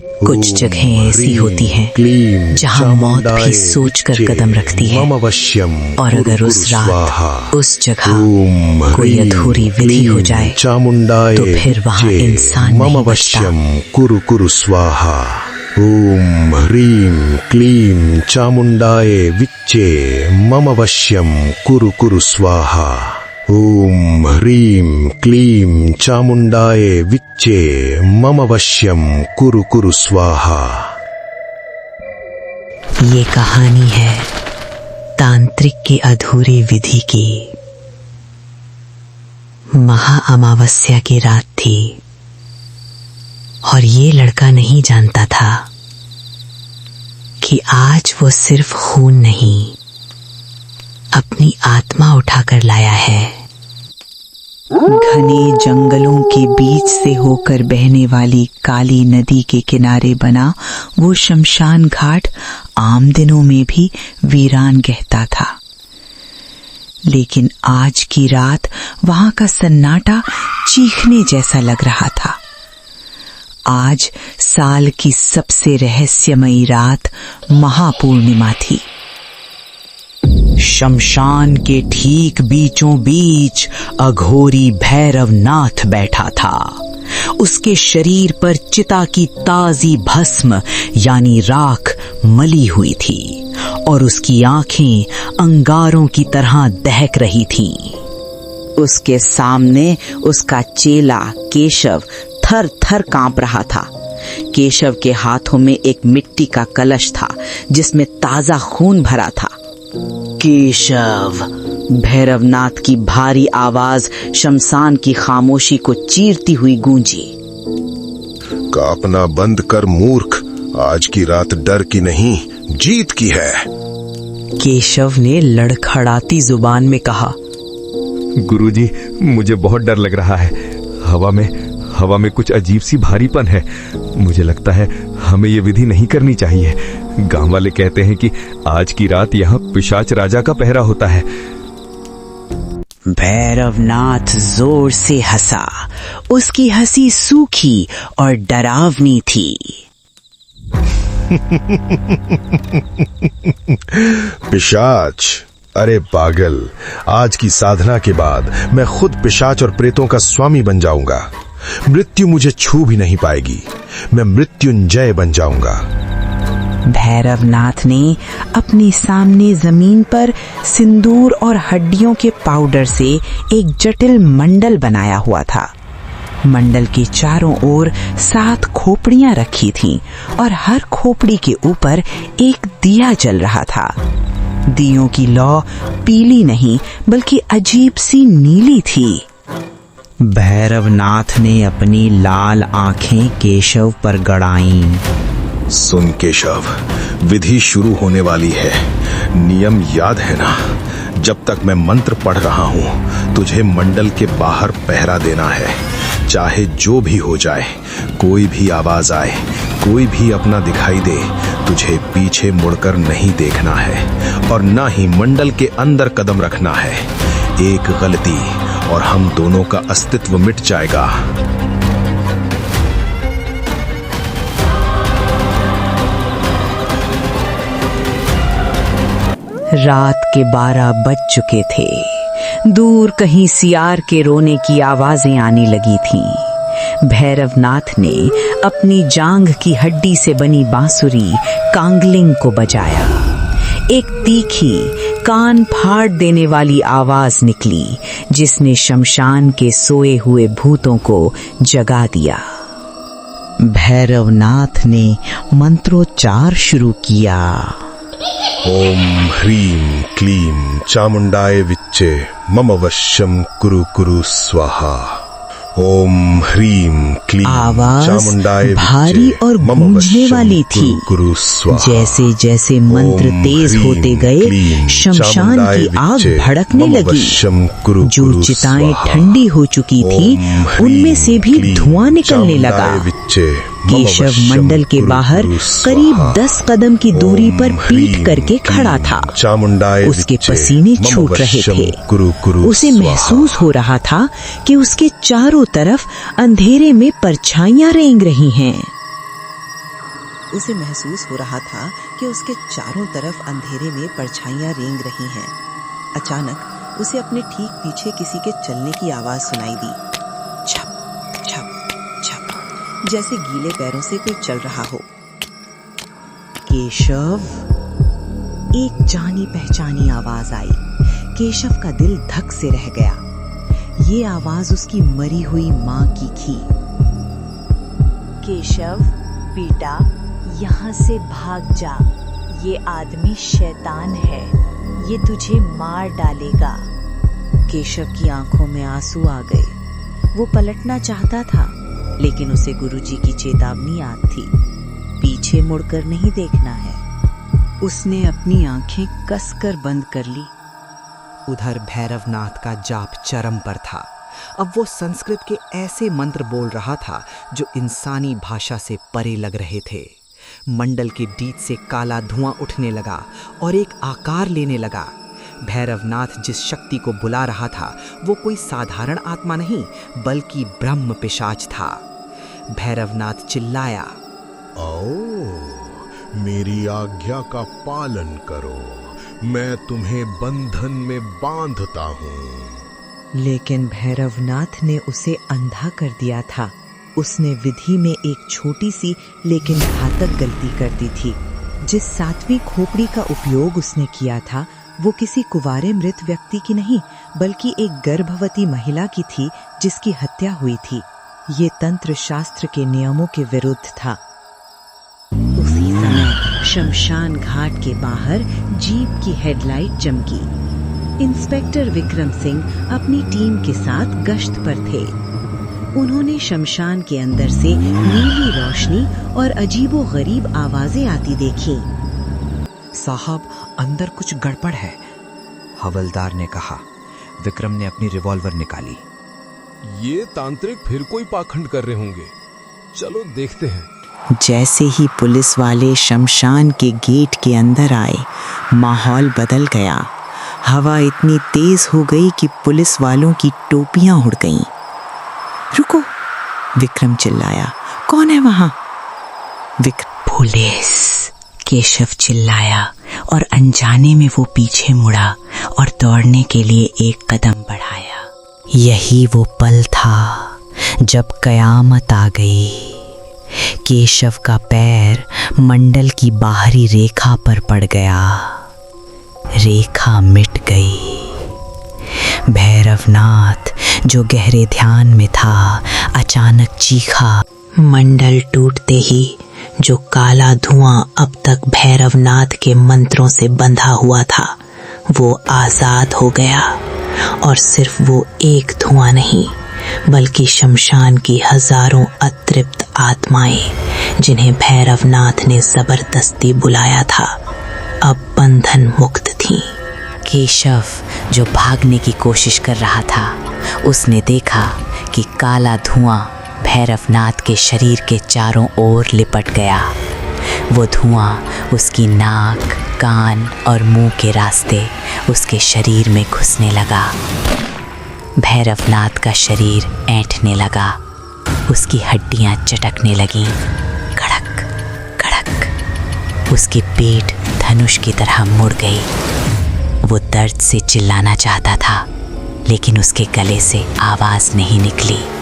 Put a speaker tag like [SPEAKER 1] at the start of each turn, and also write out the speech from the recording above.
[SPEAKER 1] कुछ जगहें ऐसी होती हैं जहां मौत भी सोचकर कदम रखती है, और अगर उस रात उस जगह कोई अधूरी विधि हो जाए तो फिर वहां इंसान नहीं बचता।
[SPEAKER 2] कुरु कुरु स्वाहा। ओम ह्रीं क्लीं चामुंडाय विच्चे मम वश्यं कुरु कुरु स्वाहा। ओम ह्रीं क्लीं चामुंडाय विच्चे मम वश्यं कुरु कुरु स्वाहा।
[SPEAKER 1] ये कहानी है तांत्रिक की अधूरी विधि की। महा अमावस्या की रात थी और ये लड़का नहीं जानता था कि आज वो सिर्फ खून नहीं, अपनी आत्मा उठाकर लाया है। घने जंगलों के बीच से होकर बहने वाली काली नदी के किनारे बना वो शमशान घाट आम दिनों में भी वीरान कहता था, लेकिन आज की रात वहां का सन्नाटा चीखने जैसा लग रहा था। आज साल की सबसे रहस्यमयी रात महापूर्णिमा थी। शमशान के ठीक बीचों बीच अघोरी भैरवनाथ बैठा था। उसके शरीर पर चिता की ताजी भस्म यानी राख मली हुई थी और उसकी आंखें अंगारों की तरह दहक रही थीं। उसके सामने उसका चेला केशव थर थर कांप रहा था। केशव के हाथों में एक मिट्टी का कलश था जिसमें ताजा खून भरा था। केशव, भैरवनाथ की भारी आवाज शमशान की खामोशी को चीरती हुई गूंजी।
[SPEAKER 2] कांपना बंद कर मूर्ख, आज की रात डर की नहीं जीत की है।
[SPEAKER 1] केशव ने लड़खड़ाती जुबान में कहा।
[SPEAKER 3] गुरुजी, मुझे बहुत डर लग रहा है। हवा में कुछ अजीब सी भारीपन है। मुझे लगता है हमें ये विधि नहीं करनी चाहिए। गांव वाले कहते हैं कि आज की रात यहाँ पिशाच राजा का पहरा होता है।
[SPEAKER 1] भैरवनाथ जोर से हंसा। उसकी हंसी सूखी और डरावनी थी।
[SPEAKER 2] पिशाच? अरे पागल, आज की साधना के बाद मैं खुद पिशाच और प्रेतों का स्वामी बन जाऊंगा। मृत्यु मुझे छू भी नहीं पाएगी। मैं मृत्युंजय बन जाऊंगा।
[SPEAKER 1] भैरवनाथ ने अपने सामने जमीन पर सिंदूर और हड्डियों के पाउडर से एक जटिल मंडल बनाया हुआ था। मंडल के चारों ओर 7 खोपड़ियां रखी थीं और हर खोपड़ी के ऊपर एक दिया जल रहा था। दियों की लौ पीली नहीं बल्कि अजीब सी नीली थी। भैरवनाथ ने अपनी लाल आंखें केशव पर गड़ाईं।
[SPEAKER 2] सुन केशव, विधि शुरू होने वाली है। नियम याद है ना? जब तक मैं मंत्र पढ़ रहा हूँ तुझे मंडल के बाहर पहरा देना है। चाहे जो भी हो जाए, कोई भी आवाज आए, कोई भी अपना दिखाई दे, तुझे पीछे मुड़कर नहीं देखना है और ना ही मंडल के अंदर कदम रखना है। एक गलती और हम दोनों का अस्तित्व मिट जाएगा।
[SPEAKER 1] रात के 12 बज चुके थे। दूर कहीं सियार के रोने की आवाजें आने लगी थीं। भैरवनाथ ने अपनी जांघ की हड्डी से बनी बांसुरी कांगलिंग को बजाया। एक तीखी कान फाड़ देने वाली आवाज निकली जिसने शमशान के सोए हुए भूतों को जगा दिया। भैरवनाथ ने मंत्रोच्चार शुरू किया।
[SPEAKER 2] ओम ह्रीं क्लीं चामुंडाय विच्चे मम वश्यं कुरु कुरु स्वाहा। ओम ह्रीं क्लीं चामुंडाय
[SPEAKER 1] भारी और गूंजने वाली थी। जैसे जैसे मंत्र तेज होते गए शमशान की आग भड़कने लगी। जो चिताएं ठंडी हो चुकी थी उनमें से भी धुआं निकलने लगा। केशव मंडल के बाहर करीब 10 कदम की दूरी पर पीठ करके खड़ा था। उसके पसीने छूट रहे थे। उसे महसूस हो रहा था कि उसके चारों तरफ अंधेरे में परछाइयां रेंग रही हैं।
[SPEAKER 4] उसे महसूस हो रहा था कि उसके चारों तरफ अंधेरे में परछाइयां रेंग रही हैं। अचानक उसे अपने ठीक पीछे किसी के चलने की आवाज सुनाई दी। छप छप छप, जैसे गीले पैरों से कोई चल रहा हो। केशव, एक जानी पहचानी आवाज आई। केशव का दिल धक से रह गया। ये आवाज उसकी मरी हुई माँ की थी।
[SPEAKER 5] केशव बेटा, यहाँ से भाग जा। ये आदमी शैतान है, ये तुझे मार डालेगा।
[SPEAKER 4] केशव की आंखों में आंसू आ गए। वो पलटना चाहता था, लेकिन उसे गुरुजी की चेतावनी याद थी, पीछे मुड़कर नहीं देखना है। उसने अपनी आंखें कसकर बंद कर ली।
[SPEAKER 6] उधर भैरवनाथ का जाप चरम पर था। अब वो संस्कृत के ऐसे मंत्र बोल रहा था जो इंसानी भाषा से परे लग रहे थे। मंडल के डीट से काला धुआं उठने लगा और एक आकार लेने लगा। भैरवनाथ जिस शक्ति को बुला रहा था वो कोई साधारण आत्मा नहीं, बल्कि ब्रह्म पिशाच था। भैरवनाथ चिल्लाया,
[SPEAKER 2] आओ, मेरी आज्ञा का पालन करो, मैं तुम्हें बंधन में बांधता हूँ।
[SPEAKER 4] लेकिन भैरवनाथ ने उसे अंधा कर दिया था। उसने विधि में एक छोटी सी लेकिन घातक गलती कर दी थी। जिस 7वीं खोपड़ी का उपयोग उसने किया था वो किसी कुंवारे मृत व्यक्ति की नहीं, बल्कि एक गर्भवती महिला की थी जिसकी हत्या हुई थी। ये तंत्र शास्त्र के नियमों के विरुद्ध था। उसी समय शमशान घाट के बाहर जीप की हेडलाइट चमकी। इंस्पेक्टर विक्रम सिंह अपनी टीम के साथ गश्त पर थे। उन्होंने शमशान के अंदर से नीली रोशनी और अजीबो-गरीब आवाजें आती देखी।
[SPEAKER 6] साहब, अंदर कुछ गड़बड़ है, हवलदार ने कहा। विक्रम ने अपनी रिवॉल्वर निकाली।
[SPEAKER 3] ये तांत्रिक फिर कोई पाखंड कर रहे होंगे, चलो देखते हैं।
[SPEAKER 4] जैसे ही पुलिस वाले शमशान के गेट के अंदर आए, माहौल बदल गया। हवा इतनी तेज हो गई कि पुलिस वालों की टोपियां उड़ गईं। रुको, विक्रम चिल्लाया, कौन है वहां?
[SPEAKER 1] पुलिस, केशव चिल्लाया और अनजाने में वो पीछे मुड़ा और दौड़ने के लिए एक कदम बढ़ाया। यही वो पल था जब कयामत आ गई। केशव का पैर मंडल की बाहरी रेखा पर पड़ गया। रेखा मिट गई। भैरवनाथ जो गहरे ध्यान में था अचानक चीखा। मंडल टूटते ही जो काला धुआं अब तक भैरवनाथ के मंत्रों से बंधा हुआ था वो आजाद हो गया। और सिर्फ वो एक धुआं नहीं, बल्कि शमशान की हजारों अतृप्त आत्माएं जिन्हें भैरवनाथ ने जबरदस्ती बुलाया था, अब बंधन मुक्त थीं। केशव जो भागने की कोशिश कर रहा था, उसने देखा कि काला धुआं भैरवनाथ के शरीर के चारों ओर लिपट गया। वो धुआं उसकी नाक, कान और मुंह के रास्ते उसके शरीर में घुसने लगा। भैरवनाथ का शरीर ऐंठने लगा, उसकी हड्डियां चटकने लगीं, कड़क कड़क। उसकी पीठ धनुष की तरह मुड़ गई। वो दर्द से चिल्लाना चाहता था, लेकिन उसके गले से आवाज नहीं निकली।